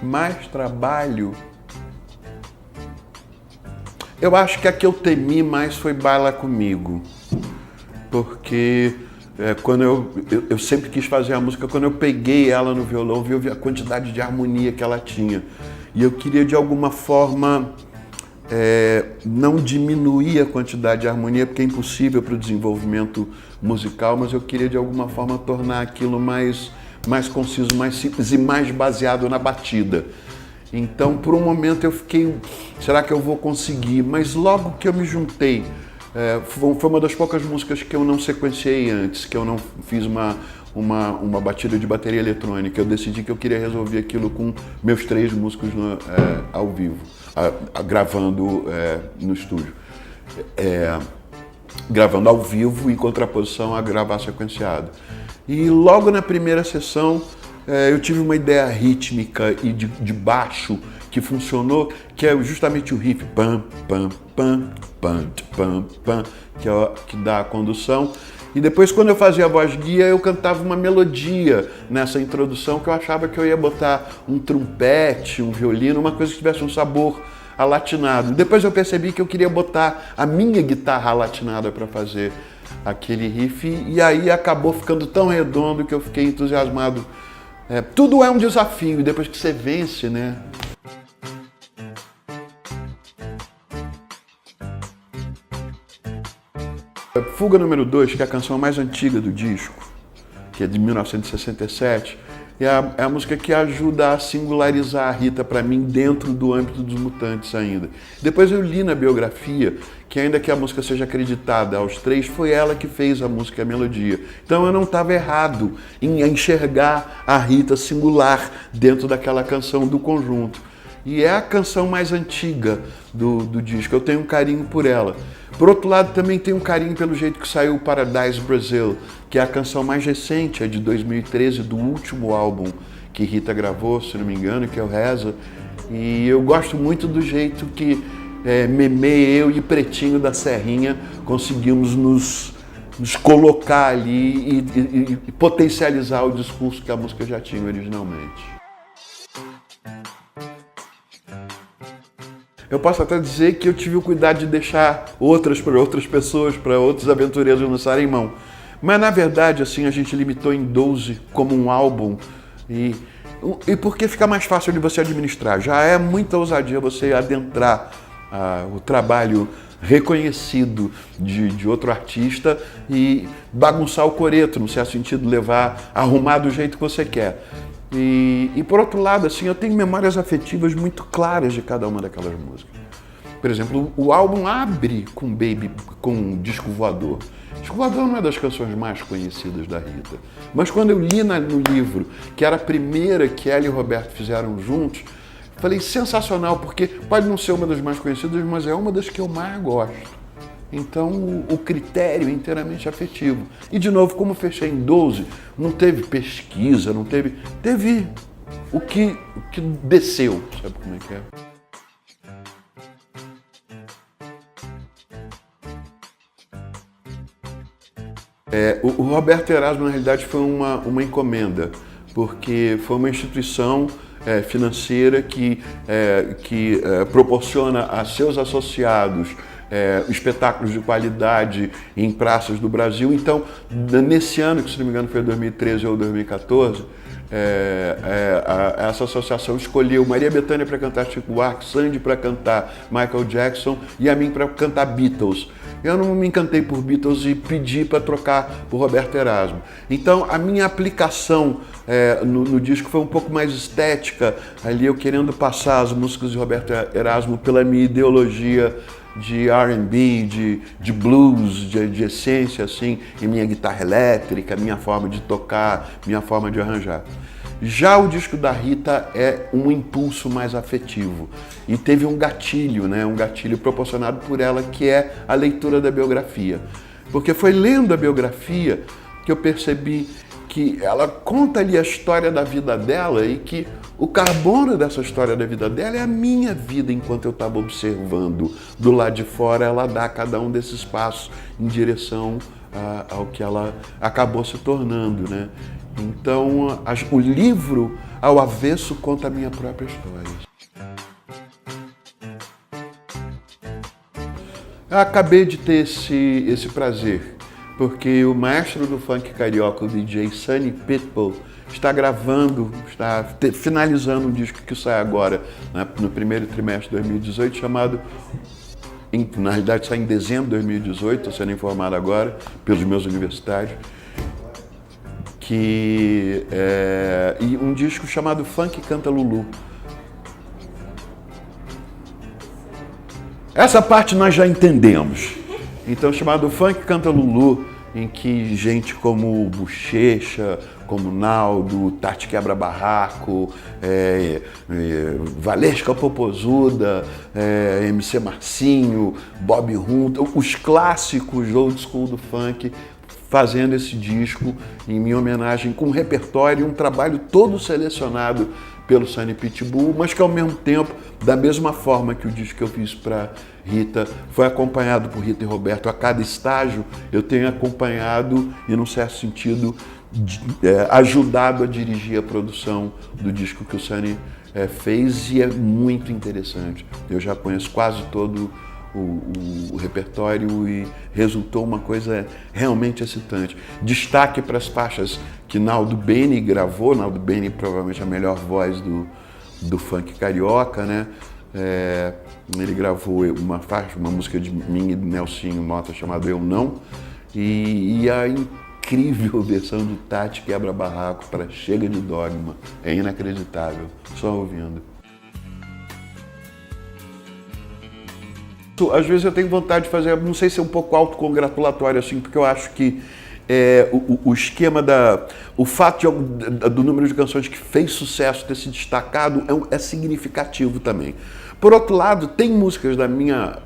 Mais trabalho. Eu acho que a que eu temi mais foi Baila Comigo, porque quando eu sempre quis fazer a música, quando eu peguei ela no violão, eu vi a quantidade de harmonia que ela tinha. E eu queria, de alguma forma, não diminuir a quantidade de harmonia, porque é impossível para o desenvolvimento musical, mas eu queria, de alguma forma, tornar aquilo mais conciso, mais simples e mais baseado na batida. Então, por um momento eu fiquei, será que eu vou conseguir? Mas logo que eu me juntei, foi uma das poucas músicas que eu não sequenciei antes, que eu não fiz uma batida de bateria eletrônica. Eu decidi que eu queria resolver aquilo com meus 3 músicos ao vivo, gravando no estúdio. Gravando ao vivo em contraposição a gravar sequenciado. E logo na primeira sessão, eu tive uma ideia rítmica e de baixo que funcionou, que é justamente o riff pam, pam, pam, pam, pam, pam, que dá a condução. E depois, quando eu fazia a voz guia, eu cantava uma melodia nessa introdução, que eu achava que eu ia botar um trompete, um violino, uma coisa que tivesse um sabor alatinado. Depois eu percebi que eu queria botar a minha guitarra alatinada para fazer aquele riff, e aí acabou ficando tão redondo que eu fiquei entusiasmado. Tudo é um desafio, e depois que você vence, né? Fuga número 2, que é a canção mais antiga do disco, que é de 1967, é a música que ajuda a singularizar a Rita para mim dentro do âmbito dos Mutantes ainda. Depois eu li na biografia que, ainda que a música seja acreditada aos 3, foi ela que fez a música e a melodia. Então eu não estava errado em enxergar a Rita singular dentro daquela canção do conjunto. E é a canção mais antiga do disco, eu tenho um carinho por ela. Por outro lado, também tenho um carinho pelo jeito que saiu o Paradise Brazil, que é a canção mais recente, é de 2013, do último álbum que Rita gravou, se não me engano, que é o Reza. E eu gosto muito do jeito que Memê, eu e Pretinho da Serrinha conseguimos nos colocar ali e potencializar o discurso que a música já tinha originalmente. Eu posso até dizer que eu tive o cuidado de deixar outras para outras pessoas, para outros aventureiros lançarem mão. Mas, na verdade, assim, a gente limitou em 12 como um álbum, e porque fica mais fácil de você administrar. Já é muita ousadia você adentrar o trabalho reconhecido de outro artista e bagunçar o coreto, no certo sentido, arrumar do jeito que você quer. E por outro lado, assim, eu tenho memórias afetivas muito claras de cada uma daquelas músicas. Por exemplo, o álbum abre com Disco Voador. Disco Voador não é das canções mais conhecidas da Rita, mas quando eu li no livro, que era a primeira que ela e o Roberto fizeram juntos, falei, sensacional, porque pode não ser uma das mais conhecidas, mas é uma das que eu mais gosto. Então, o critério é inteiramente afetivo. E, de novo, como fechei em 12, não teve pesquisa, não teve... Teve o que desceu, sabe como é que é? O Roberto Erasmo, na realidade, foi uma encomenda, porque foi uma instituição financeira que proporciona a seus associados espetáculos de qualidade em praças do Brasil. Então, nesse ano, que se não me engano foi 2013 ou 2014, essa associação escolheu Maria Bethânia para cantar Chico Buarque, Sandy para cantar Michael Jackson e a mim para cantar Beatles. Eu não me encantei por Beatles e pedi para trocar por Roberto Erasmo. Então, a minha aplicação no disco foi um pouco mais estética, ali eu querendo passar as músicas de Roberto Erasmo pela minha ideologia de R&B, de blues, de essência, assim, e minha guitarra elétrica, minha forma de tocar, minha forma de arranjar. Já o disco da Rita é um impulso mais afetivo e teve um gatilho, né? Um gatilho proporcionado por ela, que é a leitura da biografia. Porque foi lendo a biografia que eu percebi que ela conta ali a história da vida dela e que o carbono dessa história da vida dela é a minha vida enquanto eu estava observando. Do lado de fora, ela dá cada um desses passos em direção ao que ela acabou se tornando, né? Então, o livro, ao avesso, conta a minha própria história. Eu acabei de ter esse prazer, porque o maestro do funk carioca, o DJ Sunny Pitbull, está finalizando um disco que sai agora, né, no primeiro trimestre de 2018, chamado, na realidade sai em dezembro de 2018, estou sendo informado agora pelos meus universitários, e um disco chamado Funk Canta Lulu. Essa parte nós já entendemos. Então, chamado Funk Canta Lulu, em que gente como Bochecha, como Naldo, Tati Quebra Barraco, Valesca Popozuda, MC Marcinho, Bob Rum, os clássicos old school do funk, fazendo esse disco em minha homenagem, com um repertório, um trabalho todo selecionado pelo Sunny Pitbull, mas que ao mesmo tempo, da mesma forma que o disco que eu fiz para Rita foi acompanhado por Rita e Roberto, a cada estágio eu tenho acompanhado e, num certo sentido, ajudado a dirigir a produção do disco que o Sunny fez, e é muito interessante. Eu já conheço quase todo o repertório e resultou uma coisa realmente excitante. Destaque para as faixas que Naldo Bene gravou. Naldo Bene provavelmente a melhor voz do funk carioca, né? Ele gravou uma música de mim e do Nelsinho Mota chamada Eu Não, e a incrível versão do Tati Quebra Barraco para Chega de Dogma. É inacreditável, só ouvindo. Às vezes eu tenho vontade de fazer, não sei se é um pouco autocongratulatório assim, porque eu acho que o esquema o fato do número de canções que fez sucesso ter se destacado é significativo também. Por outro lado, tem músicas da minha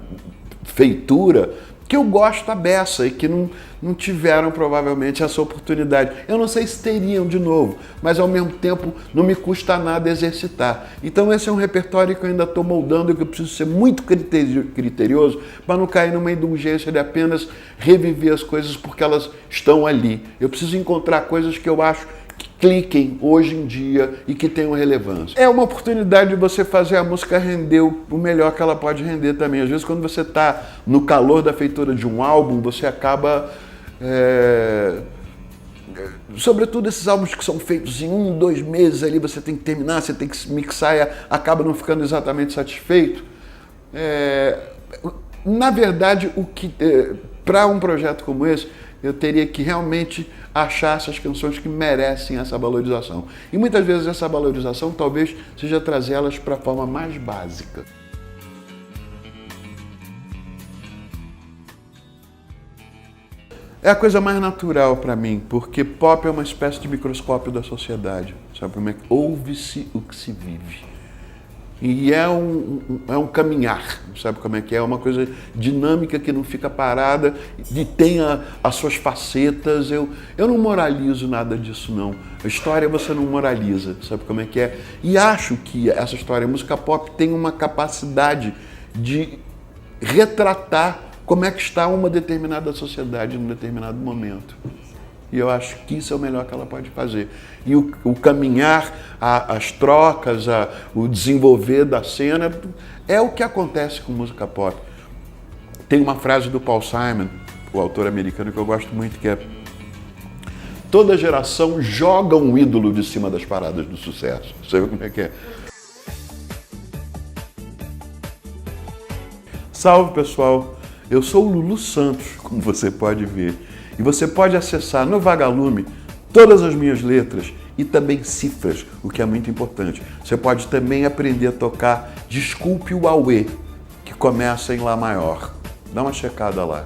feitura que eu gosto à beça e que não tiveram provavelmente essa oportunidade. Eu não sei se teriam de novo, mas ao mesmo tempo não me custa nada exercitar. Então esse é um repertório que eu ainda estou moldando e que eu preciso ser muito criterioso para não cair numa indulgência de apenas reviver as coisas porque elas estão ali. Eu preciso encontrar coisas que eu acho que cliquem hoje em dia e que tenham relevância. É uma oportunidade de você fazer a música render o melhor que ela pode render também. Às vezes, quando você está no calor da feitura de um álbum, você acaba... sobretudo esses álbuns que são feitos em 1, 2 meses ali, você tem que terminar, você tem que mixar e acaba não ficando exatamente satisfeito. Na verdade, para um projeto como esse, eu teria que realmente achar essas canções que merecem essa valorização. E muitas vezes essa valorização talvez seja trazê-las para a forma mais básica. É a coisa mais natural para mim, porque pop é uma espécie de microscópio da sociedade. Sabe como é que ouve-se o que se vive? E é um caminhar, sabe como é que é? É uma coisa dinâmica que não fica parada e tem as suas facetas. Eu não moralizo nada disso, não. A história você não moraliza, sabe como é que é? E acho que essa história, a música pop, tem uma capacidade de retratar como é que está uma determinada sociedade num determinado momento. E eu acho que isso é o melhor que ela pode fazer. E o caminhar, as trocas, o desenvolver da cena, é o que acontece com música pop. Tem uma frase do Paul Simon, o autor americano, que eu gosto muito, que é: toda geração joga um ídolo de cima das paradas do sucesso. Sabe como é que é? Salve, pessoal! Eu sou o Lulu Santos, como você pode ver. E você pode acessar no Vagalume todas as minhas letras e também cifras, o que é muito importante. Você pode também aprender a tocar Desculpe o Auê, que começa em Lá maior. Dá uma checada lá.